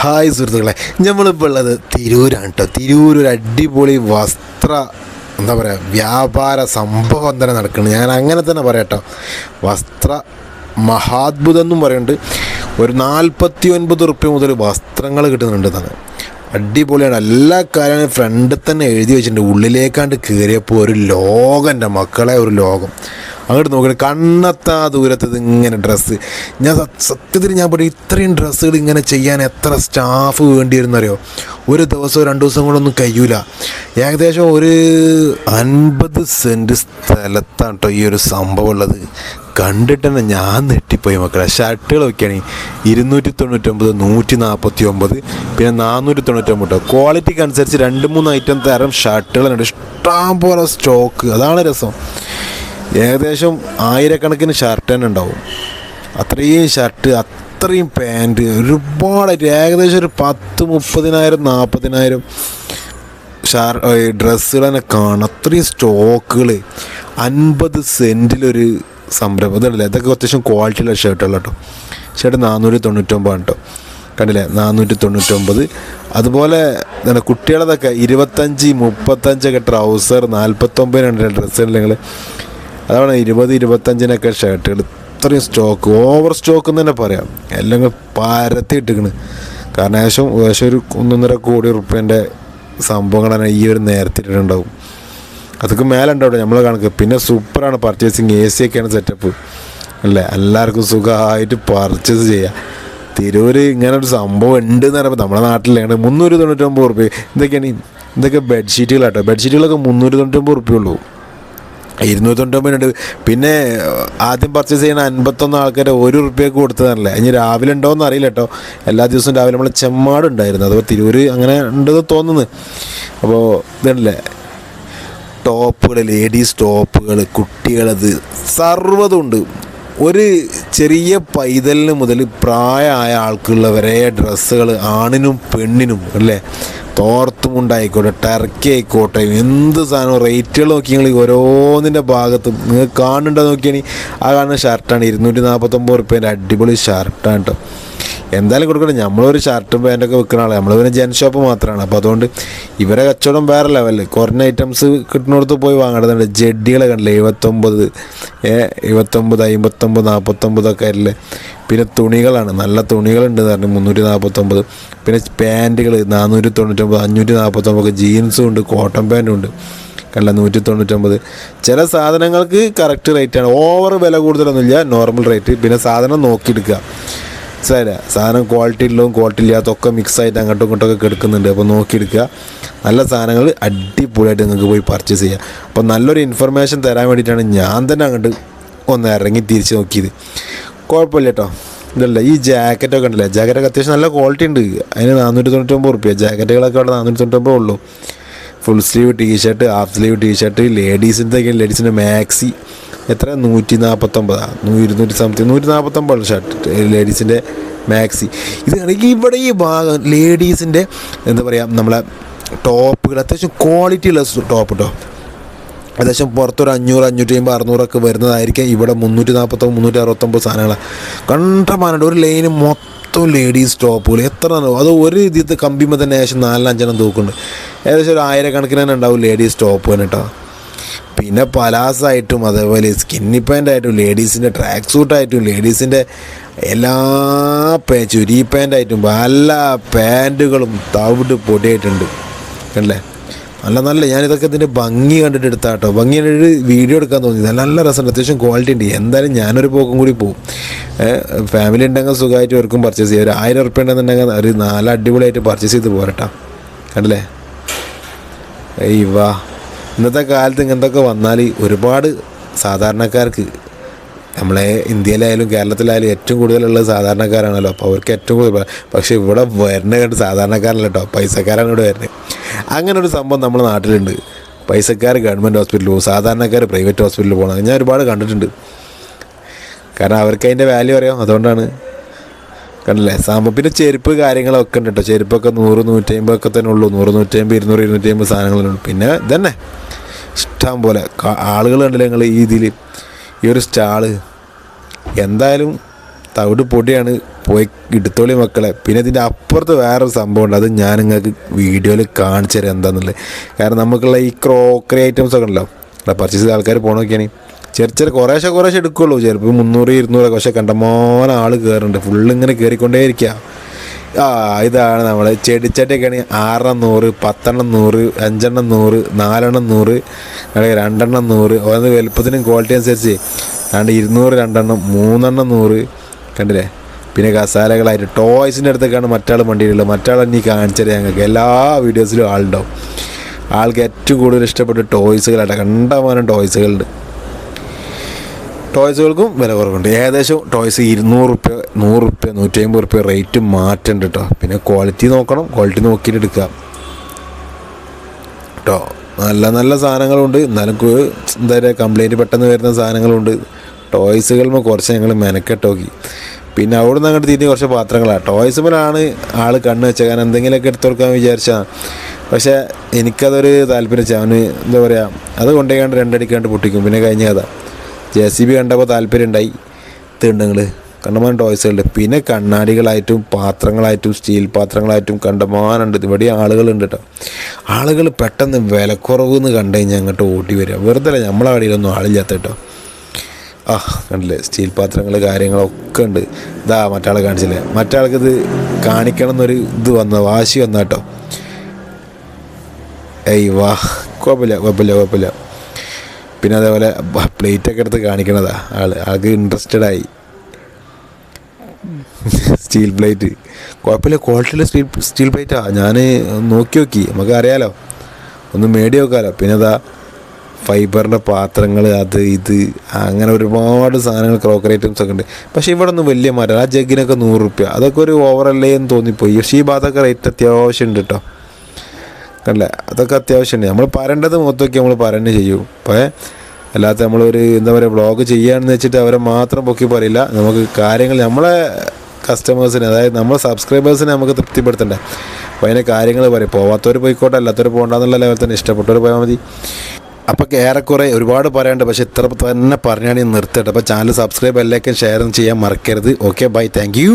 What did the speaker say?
Hi സുഹൃത്തുക്കളെ, നമ്മളിപ്പോൾ ഉള്ളത് തിരൂരാണ് കേട്ടോ. തിരൂർ ഒരു അടിപൊളി എന്താ പറയുക വ്യാപാര സംഭവം തന്നെ നടക്കുന്നുണ്ട്. ഞാൻ അങ്ങനെ തന്നെ പറയാം കേട്ടോ. വസ്ത്ര മഹാത്ഭുതം എന്നും പറയുന്നുണ്ട്. ഒരു 49 റുപ്യ മുതൽ വസ്ത്രങ്ങൾ കിട്ടുന്നുണ്ട് തന്നെ. അടിപൊളിയാണ്. എല്ലാ കാര്യങ്ങളും ഫ്രണ്ടിൽ തന്നെ എഴുതി വെച്ചിട്ടുണ്ട്. ഉള്ളിലേക്കാണ്ട് കയറിയപ്പോൾ ഒരു ലോകം, എൻ്റെ മക്കളെ ഒരു ലോകം. അങ്ങോട്ട് നോക്കണേ, കണ്ണെത്താ ദൂരത്ത് ഇങ്ങനെ ഡ്രസ്സ്. സത്യത്തിൽ ഞാൻ പറയും, ഇത്രയും ഡ്രസ്സുകൾ ഇങ്ങനെ ചെയ്യാൻ എത്ര സ്റ്റാഫ് വേണ്ടി വരുന്നറിയോ? ഒരു ദിവസമോ 2 ദിവസം കൊണ്ടൊന്നും കഴിയൂല. ഏകദേശം ഒരു 50 സെൻറ്റ് സ്ഥലത്താണ് കേട്ടോ ഈ ഒരു സംഭവം ഉള്ളത്. കണ്ടിട്ട് തന്നെ ഞാൻ നെട്ടിപ്പോയി മക്കളെ. ഷർട്ടുകൾ വയ്ക്കുകയാണെങ്കിൽ 299, 149, പിന്നെ 499. ക്വാളിറ്റിക്ക് അനുസരിച്ച് 2-3 ഐറ്റം തരം ഷർട്ടുകളുണ്ട്. ഇഷ്ടം പോലെ സ്റ്റോക്ക്. അതാണ് രസം. ഏകദേശം 1000കണക്കിന് ഷർട്ട് തന്നെ ഉണ്ടാവും. അത്രയും ഷർട്ട്, അത്രയും പാൻറ്റ്, ഒരുപാടായിട്ട് ഏകദേശം ഒരു 10-30,000 40,000 ഡ്രസ്സുകൾ തന്നെ കാണും. അത്രയും സ്റ്റോക്കുകൾ. 50 സെൻറ്റിലൊരു സംരംഭം. ഇതല്ലേ, ഇതൊക്കെ അത്യാവശ്യം ക്വാളിറ്റിയുള്ള ഷർട്ടുകൾ കേട്ടോ. ഷർട്ട് 499 കേട്ടോ. കണ്ടില്ലേ, 499. അതുപോലെ കുട്ടികളതൊക്കെ 25-35 ട്രൗസർ, 49 ഡ്രസ്സുകൾ. നിങ്ങൾ അതാണ് 20-25 ഷർട്ടുകൾ. ഇത്രയും സ്റ്റോക്ക്, ഓവർ സ്റ്റോക്ക് എന്ന് തന്നെ പറയാം. എല്ലാം പരത്തി ഇട്ടിക്കണ്. കാരണം ഏകദേശം ഒരു 1.5 കോടി റുപ്യേൻ്റെ സംഭവങ്ങളാണ് ഈ ഒരു നേരത്തെ ഇട്ടിട്ടുണ്ടാവും. അതൊക്കെ മേലെ ഉണ്ടാവും നമ്മൾ കണക്ക്. പിന്നെ സൂപ്പറാണ് പർച്ചേസിങ്. AC ഒക്കെയാണ് സെറ്റപ്പ് അല്ലേ. എല്ലാവർക്കും സുഖമായിട്ട് പർച്ചേസ് ചെയ്യാം. തിരൂർ ഇങ്ങനെ ഒരു സംഭവം ഉണ്ട് എന്ന് പറയുമ്പോൾ നമ്മുടെ നാട്ടിലാണ് 399 റുപ്യ. ഇതൊക്കെ ബെഡ്ഷീറ്റുകളാട്ടോ. ബെഡ്ഷീറ്റുകളൊക്കെ 399 റുപ്യ ഉള്ളൂ. 299 ഉണ്ട്. പിന്നെ ആദ്യം പർച്ചേസ് ചെയ്യുന്ന 51 ആൾക്കാരെ 1 റുപ്യക്ക് കൊടുത്തതല്ലേ. ഇനി രാവിലെ ഉണ്ടോയെന്ന് അറിയില്ല കേട്ടോ. എല്ലാ ദിവസവും രാവിലെ നമ്മളെ ചെമ്മാട് ഉണ്ടായിരുന്നു. അതുപോലെ തിരൂർ അങ്ങനെ ഉണ്ടെന്ന് തോന്നുന്നു. അപ്പോൾ ഇതല്ലേ, ടോപ്പുകൾ, ലേഡീസ് ടോപ്പുകൾ, കുട്ടികളത് സർവ്വതുണ്ട്. ഒരു ചെറിയ പൈതലിന് മുതൽ പ്രായമായ ആൾക്കുള്ളവരെ ഡ്രസ്സുകൾ, ആണിനും പെണ്ണിനും അല്ലേ. തോർത്തുമുണ്ടായിക്കോട്ടെ, ടർക്കി ആയിക്കോട്ടെ, എന്ത് സാധനം റേറ്റുകൾ നോക്കി നിങ്ങൾ ഓരോന്നിൻ്റെ ഭാഗത്തും നിങ്ങൾ കാണുന്നുണ്ടോ നോക്കിയാൽ ആ കാണുന്ന ഷർട്ടാണ് 249 റുപ്യേൻ്റെ അടിപൊളി ഷർട്ടാണ് കേട്ടോ. എന്തായാലും കൊടുക്കട്ടെ. നമ്മളൊരു ഷർട്ടും പാൻറ്റൊക്കെ വെക്കുന്ന ആളാണ്. നമ്മൾ പിന്നെ ജെൻ ഷോപ്പ് മാത്രമാണ്. അപ്പോൾ അതുകൊണ്ട് ഇവരെ കച്ചവടം വേറെ ലെവലിൽ. കുറഞ്ഞ ഐറ്റംസ് കിട്ടുന്നിടത്ത് പോയി വാങ്ങേണ്ടതുണ്ട്. ജഡ്ഡികളെ കണ്ടില്ലേ, 79, 59, 49 ഒക്കെ അല്ലേ. പിന്നെ തുണികളാണ്, നല്ല തുണികളുണ്ട് എന്ന് പറഞ്ഞു 349. പിന്നെ പാൻറ്റുകൾ 499, 549. ജീൻസും ഉണ്ട്, കോട്ടൺ പാൻറ്റും ഉണ്ട്. കണ്ട 199. ചില സാധനങ്ങൾക്ക് കറക്റ്റ് റേറ്റാണ്. ഓവർ വില കൂടുതലൊന്നുമില്ല, നോർമൽ റേറ്റ്. പിന്നെ സാധനം നോക്കിയെടുക്കുക. സാധനം ക്വാളിറ്റി ഉള്ളതും ക്വാളിറ്റി ഇല്ലാത്തതൊക്കെ മിക്സായിട്ട് അങ്ങോട്ടും ഇങ്ങോട്ടൊക്കെ കിടക്കുന്നുണ്ട്. അപ്പോൾ നോക്കിയെടുക്കുക. നല്ല സാധനങ്ങൾ അടിപൊളിയായിട്ട് നിങ്ങൾക്ക് പോയി പർച്ചേസ് ചെയ്യുക. അപ്പോൾ നല്ലൊരു ഇൻഫർമേഷൻ തരാൻ വേണ്ടിയിട്ടാണ് ഞാൻ തന്നെ അങ്ങോട്ട് ഒന്ന് ഇറങ്ങി തിരിച്ച് നോക്കിയത്. കുഴപ്പമില്ല കേട്ടോ. ഇതല്ല, ഈ ജാക്കറ്റൊക്കെ ഉണ്ടല്ലേ, ജാക്കറ്റൊക്കെ അത്യാവശ്യം നല്ല ക്വാളിറ്റി ഉണ്ട്. അതിന് 499 റുപ്യ. ജാക്കറ്റുകളൊക്കെ അവിടെ 499 ഉള്ളൂ. Full sleeve T-shirt, half sleeve T-shirt, ലേഡീസിൻ്റെ മാക്സി എത്ര 149, 200 സംതിങ്, 149 ഷർട്ട് ലേഡീസിൻ്റെ മാക്സി. ഇതാണെങ്കിൽ ഇവിടെ ഈ ഭാഗം ലേഡീസിൻ്റെ എന്താ പറയുക, നമ്മളെ ടോപ്പുകൾ അത്യാവശ്യം ക്വാളിറ്റി ഉള്ള ടോപ്പ് കേട്ടോ. ഏകദേശം പുറത്തൊരു 500, 550, 600 വരുന്നതായിരിക്കും. ഇവിടെ 349, 369 സാധനങ്ങളാണ്. കണ്ടമാനുണ്ട്. ഒരു ലൈന് മൊത്തം ലേഡീസ് ടോപ്പുകൾ. എത്ര അത് ഒരു ഇതിൽ കമ്പിയുമ്പോൾ തന്നെ ഏകദേശം 4-5 തൂക്കുന്നുണ്ട്. ഏകദേശം ഒരു 1000 കണക്കിന് തന്നെ ഉണ്ടാവും ലേഡീസ് ടോപ്പ് തന്നെ കേട്ടോ. പിന്നെ പലാസായിട്ടും അതേപോലെ സ്കിന്നി പാൻ്റായിട്ടും ലേഡീസിൻ്റെ ട്രാക്ക് സൂട്ടായിട്ടും ലേഡീസിൻ്റെ എല്ലാ ചുരി പാൻ്റായിട്ടും പല പാൻറ്റുകളും തവിട് പൊടിയായിട്ടുണ്ട്. കണ്ടല്ലേ, നല്ല ഞാനിതൊക്കെ ഇതിൻ്റെ ഭംഗി കണ്ടിട്ട് എടുത്താട്ടോ. ഭംഗി കണ്ടിട്ട് വീഡിയോ എടുക്കാൻ തോന്നി. നല്ല രസമുണ്ട്, അത്യാവശ്യം ക്വാളിറ്റി ഉണ്ട്. എന്തായാലും ഞാനൊരു പോക്കും കൂടി പോകും. ഫാമിലി ഉണ്ടെങ്കിൽ സുഖമായിട്ട് അവർക്കും പർച്ചേസ് ചെയ്യാം. ഒരു 1000 റുപ്യ ഉണ്ടെന്നുണ്ടെങ്കിൽ ഒരു 4 അടിപൊളിയായിട്ട് പർച്ചേസ് ചെയ്ത് പോരട്ടാ. കണ്ടല്ലേ, വാ. ഇന്നത്തെ കാലത്ത് ഇങ്ങനത്തൊക്കെ വന്നാൽ ഒരുപാട് സാധാരണക്കാർക്ക്, നമ്മളെ ഇന്ത്യയിലായാലും കേരളത്തിലായാലും ഏറ്റവും കൂടുതലുള്ളത് സാധാരണക്കാരാണല്ലോ. അപ്പോൾ അവർക്ക് ഏറ്റവും കൂടുതൽ. പക്ഷേ ഇവിടെ വരുന്നത് കണ്ട് സാധാരണക്കാരല്ല കേട്ടോ, പൈസക്കാരാണ് ഇവിടെ വരുന്നത്. അങ്ങനെ ഒരു സംഭവം നമ്മുടെ നാട്ടിലുണ്ട്. പൈസക്കാർ ഗവൺമെൻറ് ഹോസ്പിറ്റലിൽ പോകും, സാധാരണക്കാർ പ്രൈവറ്റ് ഹോസ്പിറ്റലിൽ പോകണം. ഞാൻ ഒരുപാട് കണ്ടിട്ടുണ്ട്. കാരണം അവർക്ക് അതിൻ്റെ വാല്യൂ അറിയാം. അതുകൊണ്ടാണ്. കണ്ടില്ലേ സംഭവം. പിന്നെ ചെരുപ്പ് കാര്യങ്ങളൊക്കെ ഉണ്ട് കേട്ടോ. ചെരുപ്പൊക്കെ 100, 150 ഒക്കെ തന്നെ ഉള്ളൂ. 100, 150, 200, 250 സാധനങ്ങളുണ്ട്. പിന്നെ ഇതന്നെ ഇഷ്ടം പോലെ ആളുകൾ കണ്ടില്ലേ നിങ്ങൾ ഈ ഇതിൽ. ഈ ഒരു സ്റ്റാള് എന്തായാലും തവിട് പൊടിയാണ്. പോയി എടുത്തോളി മക്കളെ. പിന്നെ ഇതിൻ്റെ അപ്പുറത്ത് വേറൊരു സംഭവമുണ്ട്, അത് ഞാൻ നിങ്ങൾക്ക് വീഡിയോയിൽ കാണിച്ചു തരാം എന്താണെന്നുള്ളത്. കാരണം നമുക്കുള്ള ഈ ക്രോക്കറി ഐറ്റംസ് ഒക്കെ ഉണ്ടല്ലോ, പർച്ചേസ് ചെയ്ത ആൾക്കാർ പോകണമൊക്കെയാണ് ചെറിയ കുറേശ്ശെ എടുക്കുള്ളൂ. ചിലപ്പോൾ 300-200, പക്ഷേ കണ്ടമാനം ആൾ കയറുന്നുണ്ട്, ഫുള്ളിങ്ങനെ കയറിക്കൊണ്ടേയിരിക്കുക. ഇതാണ് നമ്മൾ ചെടിച്ചട്ടിയൊക്കെയാണ് 6 എണ്ണം 100, 10 എണ്ണം 100, 5 എണ്ണം 100, 4 എണ്ണം 100, 2 എണ്ണം 100. ഓരോ വലുപ്പത്തിനും ക്വാളിറ്റി അനുസരിച്ച് 200 2 എണ്ണം, 3 എണ്ണം 100. കണ്ടില്ലേ? പിന്നെ കസാലകളായിട്ട് ടോയ്സിൻ്റെ അടുത്തേക്കാണ് മറ്റാൾ വണ്ടിയിലുള്ളത്. മറ്റാൾ നീ കാണിച്ചത് ഞങ്ങൾക്ക് എല്ലാ വീഡിയോസിലും ആളുണ്ടാവും. ആൾക്ക് ഏറ്റവും കൂടുതൽ ഇഷ്ടപ്പെട്ട ടോയ്സുകളായിട്ട് കണ്ടമാനം ടോയ്സുകളുണ്ട്. ടോയ്സുകൾക്കും വില കുറവുണ്ട്. ഏകദേശം ടോയ്സ് 200 റുപ്യ, 100 റുപ്യ, 150 റുപ്യ റേറ്റ് മാറ്റുന്നുണ്ട് കേട്ടോ. പിന്നെ ക്വാളിറ്റി നോക്കണം, ക്വാളിറ്റി നോക്കിയിട്ട് എടുക്കാം കേട്ടോ. നല്ല നല്ല സാധനങ്ങളുണ്ട്, എന്നാലും എന്താ പറയുക, കംപ്ലൈൻറ്റ് പെട്ടെന്ന് വരുന്ന സാധനങ്ങളുണ്ട്. ടോയ്സുകളിൽ കുറച്ച് ഞങ്ങൾ മെനക്കെട്ട് നോക്കി. പിന്നെ അവിടെ നിന്ന് അങ്ങോട്ട് തിരിഞ്ഞ് കുറച്ച് പാത്രങ്ങളാണ്. ടോയ്സുമ്പോഴാണ് ആൾ കണ്ണ് വെച്ചത്, കാരണം എന്തെങ്കിലുമൊക്കെ എടുത്തു കൊടുക്കാൻ വിചാരിച്ചാൽ. പക്ഷേ എനിക്കതൊരു താല്പര്യം, അവന് എന്താ പറയുക, അത് കൊണ്ടുപോയി 2 അടിക്കാണ്ട് പൊട്ടിക്കും. പിന്നെ കഴിഞ്ഞ കഥ JCB കണ്ടപ്പോൾ താല്പര്യം ഉണ്ടായി. തിണ്ടങ്ങൾ കണ്ടമാനം ടോയ്സുകളുണ്ട്. പിന്നെ കണ്ണാടികളായിട്ടും പാത്രങ്ങളായിട്ടും സ്റ്റീൽ പാത്രങ്ങളായിട്ടും കണ്ടമാനുണ്ട്. ഇവിടെ ആളുകളുണ്ട് കേട്ടോ. ആളുകൾ പെട്ടെന്ന് വിലക്കുറവ് എന്ന് കണ്ടു കഴിഞ്ഞാൽ അങ്ങോട്ട് ഓടി വരിക. വെറുതെ അല്ല, നമ്മളെ കടയിലൊന്നും ആളില്ലാത്ത കേട്ടോ. കണ്ടില്ലേ, സ്റ്റീൽ പാത്രങ്ങൾ കാര്യങ്ങളൊക്കെ ഉണ്ട്. മറ്റാളെ കാണിച്ചില്ലേ, മറ്റാൾക്കിത് കാണിക്കണം എന്നൊരു വാശി വന്ന കേട്ടോ. കുഴപ്പമില്ല. പിന്നെ അതേപോലെ പ്ലേറ്റൊക്കെ എടുത്ത് കാണിക്കണതാ ആൾക്ക് ഇൻട്രസ്റ്റഡായി. സ്റ്റീൽ പ്ലേറ്റ് കുഴപ്പമില്ല, ക്വാളിറ്റിയുള്ള സ്റ്റീൽ പ്ലേറ്റാണ്. ഞാൻ നോക്കി നമുക്ക് അറിയാലോ, ഒന്ന് മേടി നോക്കാമല്ലോ. പിന്നെ ഫൈബറിൻ്റെ പാത്രങ്ങൾ, അത് ഇത് അങ്ങനെ ഒരുപാട് സാധനങ്ങൾ, ക്രോക്കറി ഐറ്റംസ് ഒക്കെ ഉണ്ട്. പക്ഷേ ഇവിടെ ഒന്നും വലിയ മാറ്റം. ആ ജഗ്ഗിനൊക്കെ 100 റുപ്യ, അതൊക്കെ ഒരു ഓവറല്ലേ എന്ന് തോന്നിപ്പോയി. പക്ഷേ ഈ ഭാഗത്തൊക്കെ റേറ്റ് അത്യാവശ്യം ഉണ്ട് കേട്ടോ. കണ്ടല്ലേ, അതൊക്കെ അത്യാവശ്യമുണ്ട്. നമ്മൾ പറയേണ്ടത് മൊത്തമൊക്കെ നമ്മൾ പറയുന്നത് ചെയ്യും. അപ്പോൾ അല്ലാത്ത നമ്മളൊരു എന്താ പറയുക, വ്ളോഗ് ചെയ്യാമെന്ന് വെച്ചിട്ട് അവരെ മാത്രം പൊക്കി പറയില്ല. നമുക്ക് കാര്യങ്ങൾ നമ്മളെ കസ്റ്റമേഴ്സിനെ, അതായത് നമ്മളെ സബ്സ്ക്രൈബേഴ്സിനെ നമുക്ക് തൃപ്തിപ്പെടുത്തണ്ടേ. അപ്പോൾ അതിൻ്റെ കാര്യങ്ങൾ പറയും. പോവാത്തവർ പോയിക്കോട്ടെ, അല്ലാത്തവർ പോകണ്ടെന്നുള്ള ലെവൽ തന്നെ, ഇഷ്ടപ്പെട്ടവർ പോയാൽ മതി. അപ്പോൾ ഏറെക്കുറെ ഒരുപാട് പറയാനുണ്ട്, പക്ഷേ ഇത്ര തന്നെ പറഞ്ഞാൽ നിർത്തട്ടെ. അപ്പോൾ ചാനൽ സബ്സ്ക്രൈബ്, എല്ലാവർക്കും ഷെയർ ചെയ്യാൻ മറക്കരുത്. Okay, bye, thank U.